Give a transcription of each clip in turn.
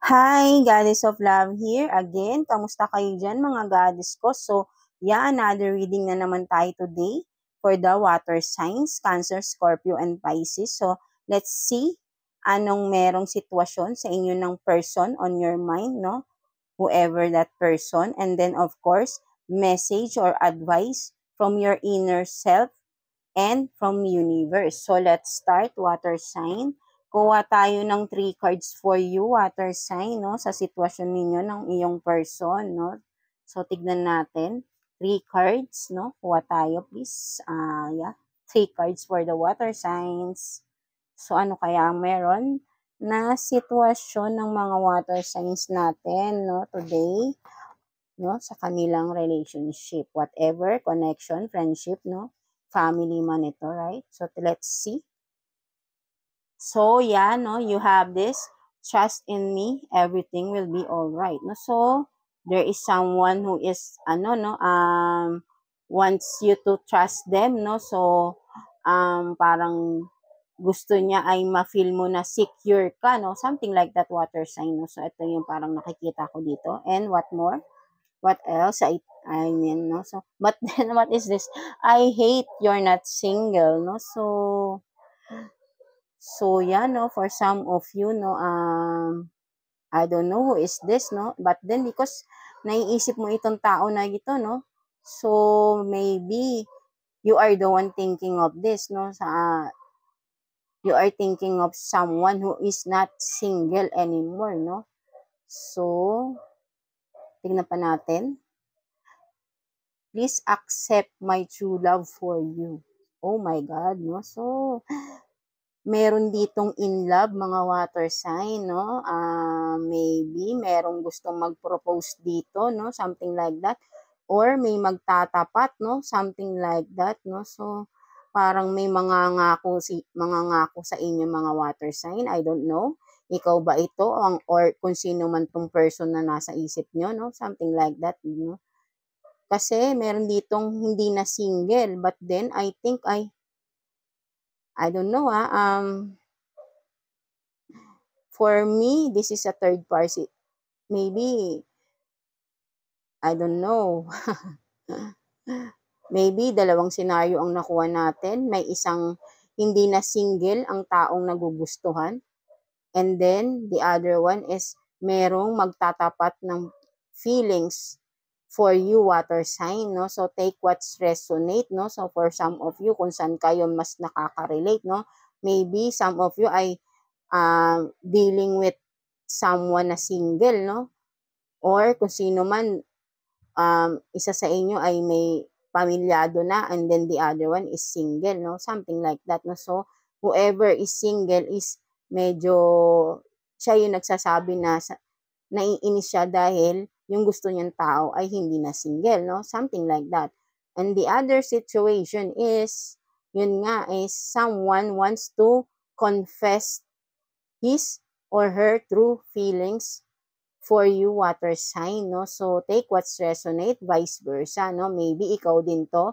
Hi, Goddess of Love here again. Kamusta kayo dyan mga Goddess ko? So, another reading na naman tayo today for the water signs, Cancer, Scorpio, and Pisces. So, let's see anong merong sitwasyon sa inyo ng person on your mind, no? Whoever that person. And then, of course, message or advice from your inner self and from universe. So, let's start, water sign. Kuha tayo ng 3 cards for you, water sign, no? Sa sitwasyon ninyo ng iyong person, no? So, tignan natin. 3 cards, no? Kuha tayo, please. 3 cards for the water signs. So, ano kaya ang meron na sitwasyon ng mga water signs natin, no? Today, no? Sa kanilang relationship. Whatever, connection, friendship, no? Family man ito, right? So, let's see. So, no, you have this, trust in me, everything will be all right. No? So, there is someone who is, wants you to trust them, no? So, parang gusto niya ay ma-feel mo na secure ka, no? Something like that, water sign, no? So, ito yung parang nakikita ko dito. And what more? What else? I mean, no? So, but then, what is this? I hate you're not single, no? So, no, for some of you, no, I don't know who is this, no, but then because naiisip mo itong tao na ito, no, so maybe you are the one thinking of this, no, you are thinking of someone who is not single anymore, no. So, tingnan pa natin. Please accept my true love for you. Oh my God, no, so meron ditong in love, mga water sign, no? Maybe merong gustong mag-propose dito, no? Something like that. Or may magtatapat, no? Something like that, no? So, parang may mga ngako sa inyo mga water sign. I don't know. Ikaw ba ito? Or kung sino man tong person na nasa isip nyo, no? Something like that, no? Kasi meron ditong hindi na single. But then, I think I don't know, for me, this is a third party. Maybe, I don't know. Maybe, dalawang senaryo ang nakuha natin. May isang hindi na single ang taong nagugustuhan. And then, the other one is merong magtatapat ng feelings for you, water sign, no? So, take what's resonate, no? So, for some of you, kung saan kayo mas nakaka-relate, no? Maybe, some of you ay dealing with someone na single, no? Or kung sino man, isa sa inyo ay may pamilyado na and then the other one is single, no? Something like that, no? So, whoever is single is medyo siya yung nagsasabi na naiinis siya dahil yung gusto niyang tao ay hindi na single, no? Something like that. And the other situation is, yun nga, is someone wants to confess his or her true feelings for you, water sign, no? So, take what's resonate, vice versa, no? Maybe ikaw din to,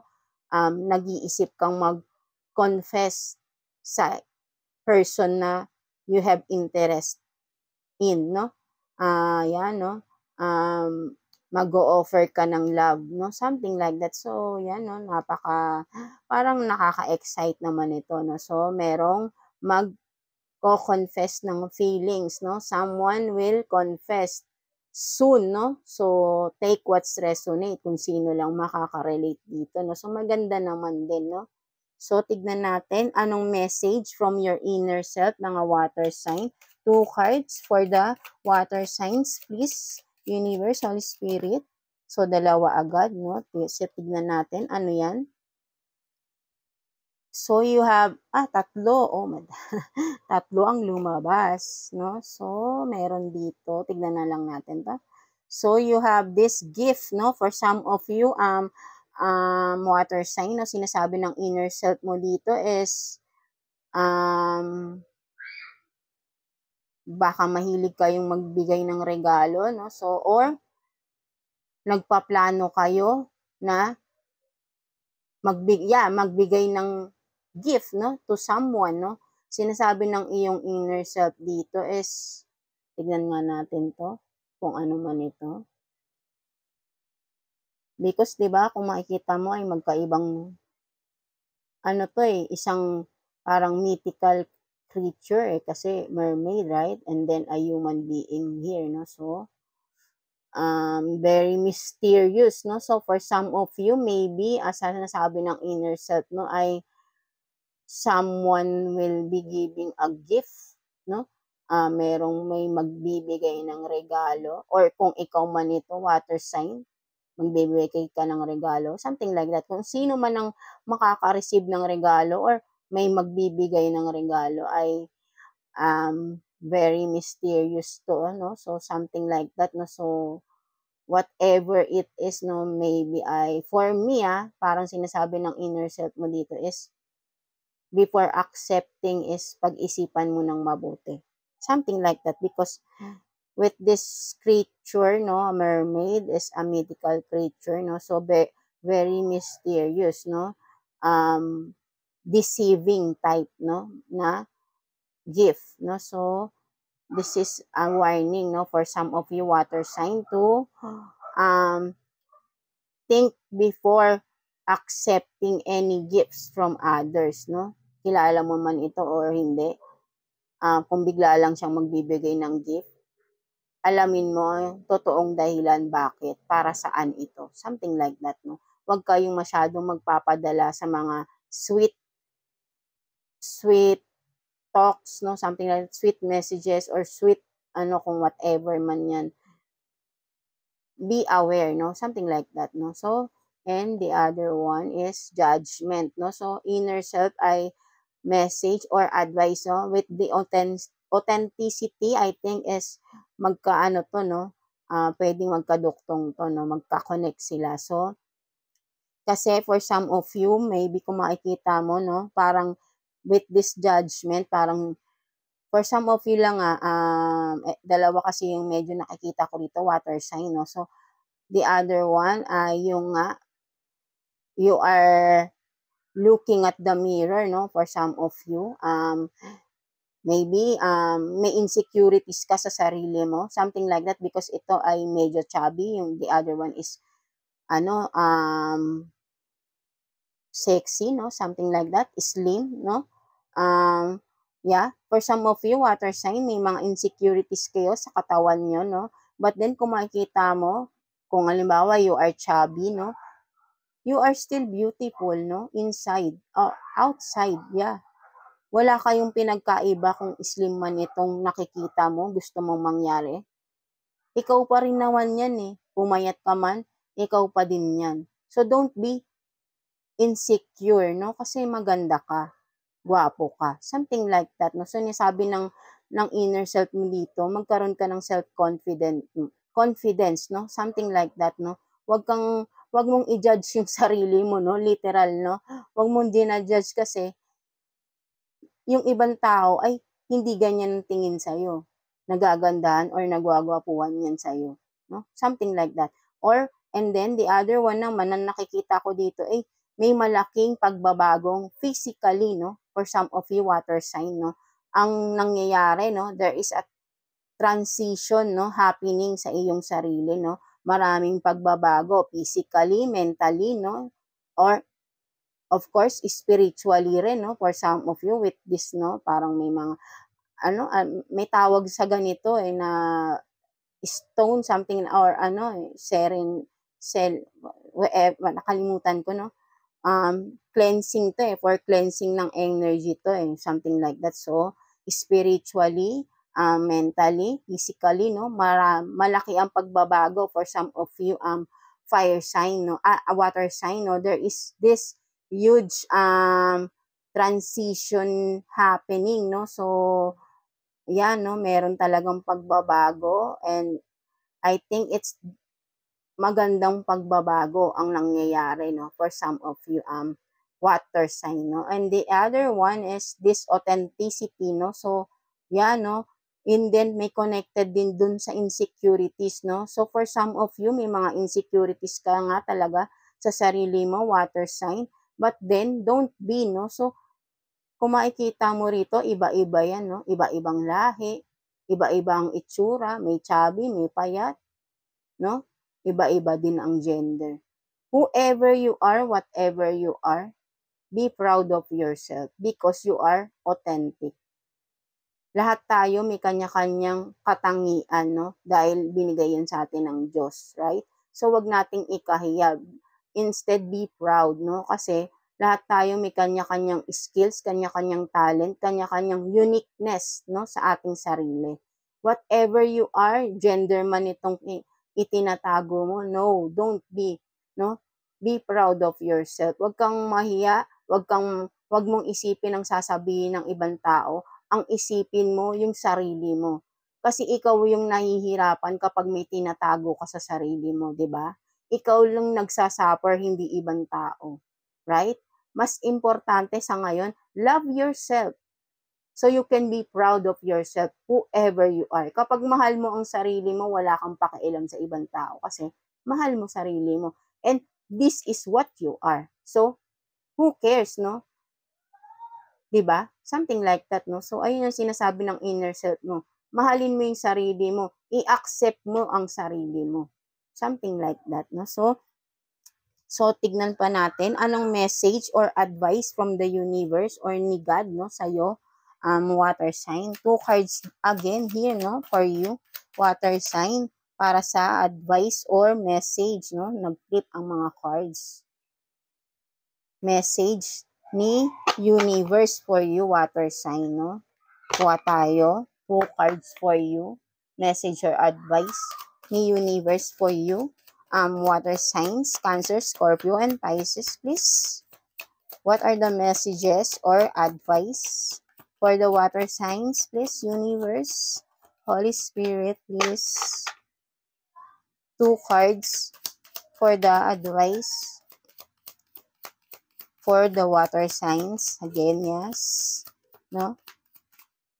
nag-iisip kang mag-confess sa person na you have interest in, no? Yan, no? Mag-o-offer ka ng love, no? Something like that. So, yan, no? Parang nakaka-excite naman ito, no? So, merong confess ng feelings, no? Someone will confess soon, no? So, take what's resonate kung sino lang makaka-relate dito, no? So, maganda naman din, no? So, tignan natin anong message from your inner self, mga water sign. 2 cards for the water signs, please. Universe, Holy Spirit. So, dalawa agad, no? So, tignan natin ano yan. So, you have, tatlo. Oh, tatlo ang lumabas, no? So, meron dito. Tignan na lang natin to. So, you have this gift, no? For some of you, water sign, no? Sinasabi ng inner self mo dito is, baka mahilig kayong magbigay ng regalo, no? So, or, nagpaplano kayo na magbigay ng gift, no, to someone, no? Sinasabi ng iyong inner self dito is Tignan nga natin to, kung ano man ito. Because 'di ba kung makikita mo ay magkaibang ano to isang parang mythical creature kasi mermaid, right? And then a human being here, no? So, very mysterious, no? So, for some of you, maybe, as nasabi ng inner self, no, ay someone will be giving a gift, no? Merong may magbibigay ng regalo, or kung ikaw man ito, water sign, magbibigay ka ng regalo, something like that. Kung sino man ang makaka-receive ng regalo or may magbibigay ng regalo ay very mysterious to, no? So, something like that, no? So, whatever it is, no, maybe for me, parang sinasabi ng inner self mo dito is, before accepting is pag-isipan mo ng mabuti. Something like that, because with this creature, no, a mermaid is a mythical creature, no, so very mysterious, no, deceiving type, no, na gift, no, so this is a warning, no, for some of you water sign to think before accepting any gifts from others, no, kilala mo man ito or hindi, kung bigla lang siyang magbibigay ng gift, alamin mo totoong dahilan bakit, para saan ito. Something like that, no? Huwag kayong masyadong magpapadala sa mga sweet talks, no? Something like sweet messages or sweet kung whatever man yan. Be aware, no? Something like that, no? So, and the other one is judgment, no? So, inner self ay message or advice, no? With the authenticity, I think is magkaano to, no? Pwedeng magkaduktong to, no? Magka-connect sila. So, kasi for some of you, maybe kung makikita mo, no? Parang with this judgment, parang for some of you lang, dalawa kasi yung medyo nakikita ko dito, water sign, no? So, the other one, yung you are looking at the mirror, no? For some of you, maybe may insecurities ka sa sarili mo, something like that, because ito ay medyo chubby, yung the other one is sexy, no, something like that, slim, no, yeah, for some of you water sign, may mga insecurities kayo sa katawan nyo, no, but then kung makikita mo, kung halimbawa you are chubby, no, you are still beautiful, no, inside, outside, yeah. Wala kayong pinagkaiba kung slim man itong nakikita mo, gusto mong mangyari. Ikaw pa rin naman yan Pumayat ka man, ikaw pa din yan. So, don't be insecure, no? Kasi maganda ka, gwapo ka. Something like that, no? So, nisabi ng inner self mo dito, magkaroon ka ng confidence, no? Something like that, no? Wag mong i-judge yung sarili mo, no? Literal, no? Wag mong dinajudge kasi yung ibang tao ay hindi ganyan ang tingin sa'yo. Nagagandahan or nagwagwapuhan yan sa'yo. No? Something like that. Or, and then, the other one naman na nakikita ko dito ay may malaking pagbabagong physically, no? For some of you, water sign, no? Ang nangyayari, no? There is a transition, no? Happening sa iyong sarili, no? Maraming pagbabago, physically, mentally, no? Or, of course, spiritually rin, no? For some of you with this, no? Parang may mga, may tawag sa ganito na stone, something, or nakalimutan ko, no? Cleansing to for cleansing ng energy to something like that. So, spiritually, mentally, physically, no? Malaki ang pagbabago for some of you, fire sign, no? Water sign, no? There is this huge transition happening, no? So, yan, no? Meron talagang pagbabago, and I think it's magandang pagbabago ang nangyayari, no? For some of you, water sign, no? And the other one is this authenticity, no? So, yan, no? And then, may connected din dun sa insecurities, no? So, for some of you, may mga insecurities ka nga talaga sa sarili mo, water sign. But then, don't be, no? So, kung makikita mo rito, iba-iba yan, no? Iba-ibang lahi, Iba-iba ang itsura, may chubby, may payat, no? Iba-iba din ang gender. Whoever you are, whatever you are, be proud of yourself because you are authentic. Lahat tayo may kanya-kanyang katangian, no? Dahil binigay yan sa atin ng Diyos, right? So, wag nating ikahiya. Instead, be proud, no? Kasi lahat tayo may kanya-kanyang skills, kanya-kanyang talent, kanya-kanyang uniqueness, no? Sa ating sarili. Whatever you are, gender man itong itinatago mo, no, don't be, no? Be proud of yourself. Wag kang mahiya, wag mong isipin ang sasabihin ng ibang tao, ang isipin mo yung sarili mo. Kasi ikaw yung nahihirapan kapag may tinatago ka sa sarili mo, 'di ba? Ikaw lang nagsasuffer, hindi ibang tao. Right? Mas importante sa ngayon, love yourself. So you can be proud of yourself, whoever you are. Kapag mahal mo ang sarili mo, wala kang pakialam sa ibang tao kasi mahal mo sarili mo. And this is what you are. So, who cares, no? 'Di ba? Something like that, no? So, ayun ang sinasabi ng inner self mo. Mahalin mo yung sarili mo. I-accept mo ang sarili mo. Something like that, no? So, tignan pa natin anong message or advice from the universe or ni God, no, sa'yo, water sign. 2 cards again here, no, for you, water sign, para sa advice or message, no, nag-flip ang mga cards. Message ni universe for you, water sign, no. Kuha tayo, 2 cards for you, message or advice ni universe for you. Water signs, Cancer, Scorpio, and Pisces, please. What are the messages or advice for the water signs, please, universe? Holy Spirit, please. 2 cards for the advice for the water signs. Again, yes. No?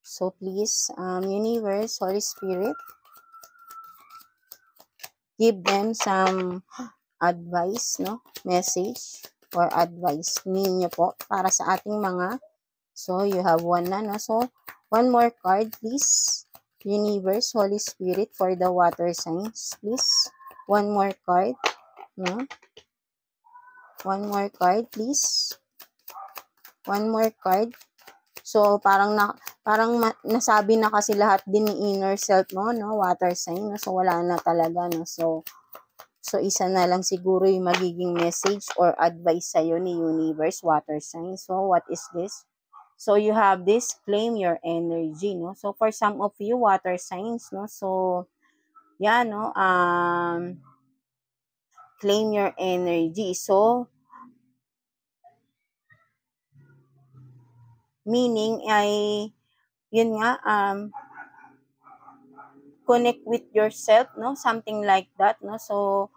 So, please, universe, Holy Spirit, give them some advice, no? Message or advice ninyo po para sa ating mga, so you have one na, no? So, one more card, please. Universe, Holy Spirit, for the water signs, please. One more card, no? One more card, please. One more card. So, parang nasabi na kasi lahat din ni inner self mo, no? Water sign, no? So, wala na talaga, no? So, isa na lang siguro yung magiging message or advice sa'yo ni universe, water sign. So, what is this? So, you have this, claim your energy, no? So, for some of you, water signs, no? So, yeah, no? Claim your energy. So, meaning ay, yun nga, connect with yourself, no? Something like that, no? So,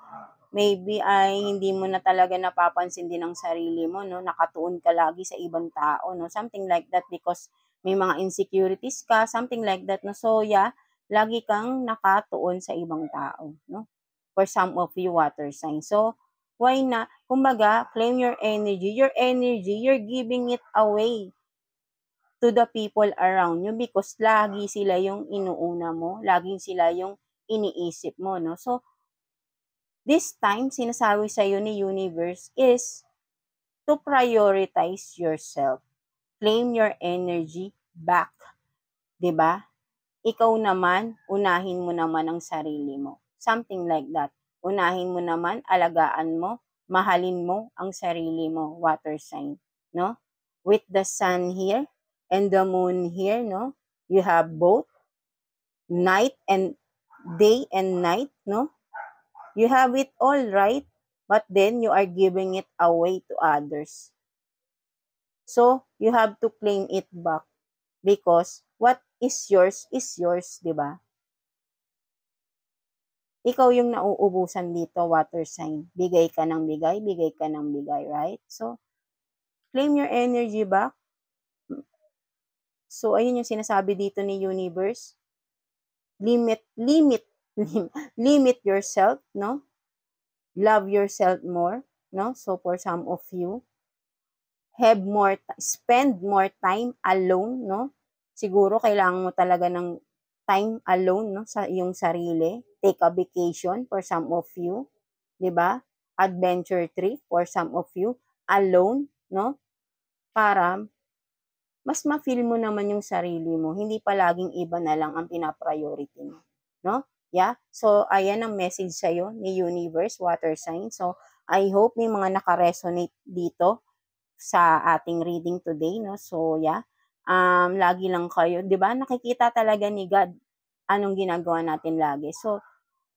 maybe ay hindi mo na talaga napapansin din ang sarili mo, no? Nakatuon ka lagi sa ibang tao, no? Something like that because may mga insecurities ka, something like that, no? So, yeah, lagi kang nakatuon sa ibang tao, no? For some of you, water signs. So, why na? Kumbaga, claim your energy. Your energy, you're giving it away to the people around you because lagi sila yung inuuna mo, laging sila yung iniisip mo, no? So, this time, sinasabi sa'yo ni universe is to prioritize yourself. Claim your energy back. 'Di ba? Ikaw naman, unahin mo naman ang sarili mo. Something like that. Unahin mo naman, alagaan mo, mahalin mo ang sarili mo, water sign, no? With the sun here and the moon here, no? You have both night and day and night, no? You have it all, right? But then you are giving it away to others. So, you have to claim it back because what is yours, di ba? Ikaw yung nauubusan dito, water sign. Bigay ka ng bigay, bigay ka ng bigay, right? So, claim your energy back. So, ayun yung sinasabi dito ni universe. Limit yourself, no? Love yourself more, no? So, for some of you, spend more time alone, no? Siguro, kailangan mo talaga ng time alone, no, sa iyong sarili. Take a vacation for some of you, 'di ba? Adventure trip for some of you, alone, no? Para mas ma-feel mo naman yung sarili mo, hindi palaging iba na lang ang pina-priority mo, no? Yeah. So ayan ang message sa iyo ni Universe Water Sign. So I hope may mga naka-resonate dito sa ating reading today, no? So yeah. Lagi lang kayo, 'di ba? Nakikita talaga ni God anong ginagawa natin lagi. So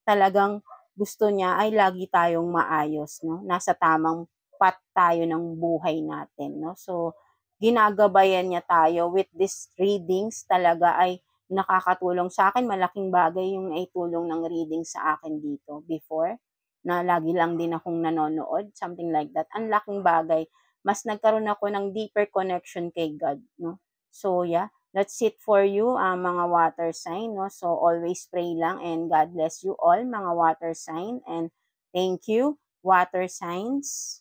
talagang gusto niya ay lagi tayong maayos, no? Nasa tamang path tayo ng buhay natin, no? So ginagabayan niya tayo with these readings, talaga ay nakakatulong sa akin. Malaking bagay yung naitulong ng reading sa akin dito before, na lagi lang din akong nanonood, something like that. Ang laking bagay, mas nagkaroon ako ng deeper connection kay God, no? So yeah, that's it for you, mga water sign, no? So always pray lang, and God bless you all, mga water sign, and thank you, water signs.